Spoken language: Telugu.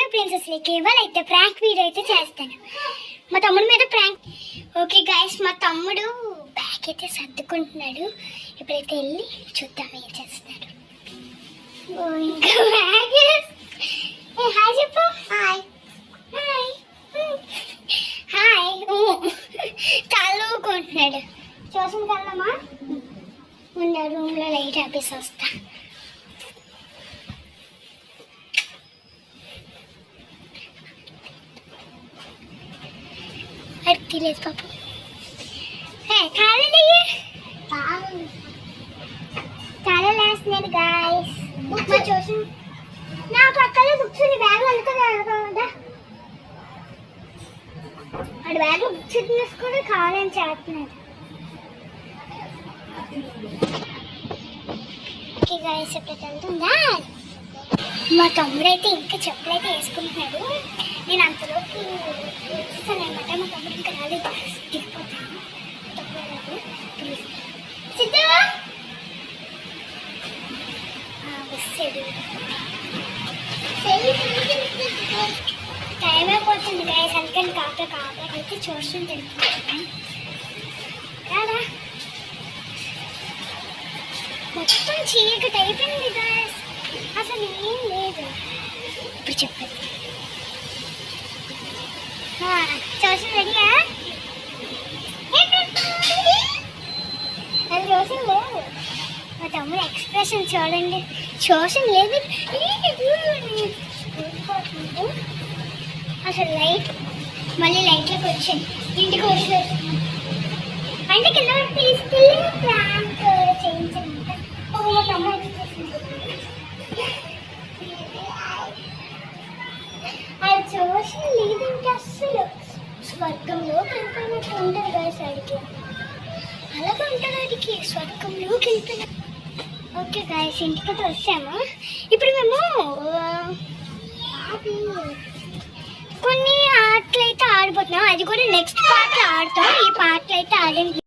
డిన్నర్ ప్రిన్సెస్ లకి ఇవాళైతే ప్రాంక్ వీడియో అయితే చేస్తాను. మా తమ్ముడి మీద ప్రాంక్. ఓకే గైస్, మా తమ్ముడు బ్యాగ్ అయితే సర్దుకుంటున్నాడు. ఇప్పుడైతే వెళ్ళి చూద్దాం ఏం చేస్తాడు. ఇంకా బ్యాగ్ హాయ్ చెప్పు. Hi hi hi. చదువుకుంటున్నాడు. ట్యూషన్కి వెళ్దామా? ఉన్న రూమ్లో లైట్ ఆపేసి వస్తా. లేదు పాపం. చాలా లేస్తున్నాడు గాయస్. మా ట్యూషన్ నా పక్కన బుక్స్ బ్యాగ్ అనుకున్నా. వాడు బ్యాగ్ బుక్స్ తీసుకొని కావాలని చేస్తున్నాడు. ఓకే గాయస్, ఎప్పుడు వెళ్తుందా? మా తమ్ముడు అయితే ఇంకా చెప్పులైతే వేసుకుంటున్నాడు. నేను అంతలోకి చూస్తాను అనమాట. మా తమ్ముడు ఇంకా రాలేదు. దిగిపోతాను. వస్తాడు. టైం అయిపోతుంది గాయస్, అందుకని కాకపోతే చూస్తుంటాను. రాదా? మొత్తం చీకటి అయిపోయింది గాయస్, అసలు ఏం లేదు. ఇప్పుడు చెప్పండి. ట్యూషన్ రెడీయా? అది ట్యూషన్ లేదు. మా తమ్ముడు ఎక్స్ప్రెషన్ చూడండి. ట్యూషన్ లేదు అసలు. లైట్ మళ్ళీ లైట్లోకి వచ్చింది. ఇంటికి వచ్చి అంటే కింద తీసుకెళ్ళి ప్రాంక్ చేయించమంట. మా తమ్ముడు అది ట్యూషన్ లేదంటే అస్సలు స్వర్గంలో వెళ్ళిపోయినట్టు ఉంటుంది కదా సైడ్కి. అలాగే ఉంటుంది అడికి, స్వర్గంలోకి వెళ్ళిపోయిన. ఓకే గాయస్, ఇంటికి వచ్చాము. ఇప్పుడు మేము కొన్ని ఆటలు అయితే ఆడిపోతున్నాం. అది కూడా నెక్స్ట్ పార్ట్లో ఆడతాం. ఈ పార్ట్లో అయితే ఆడండి.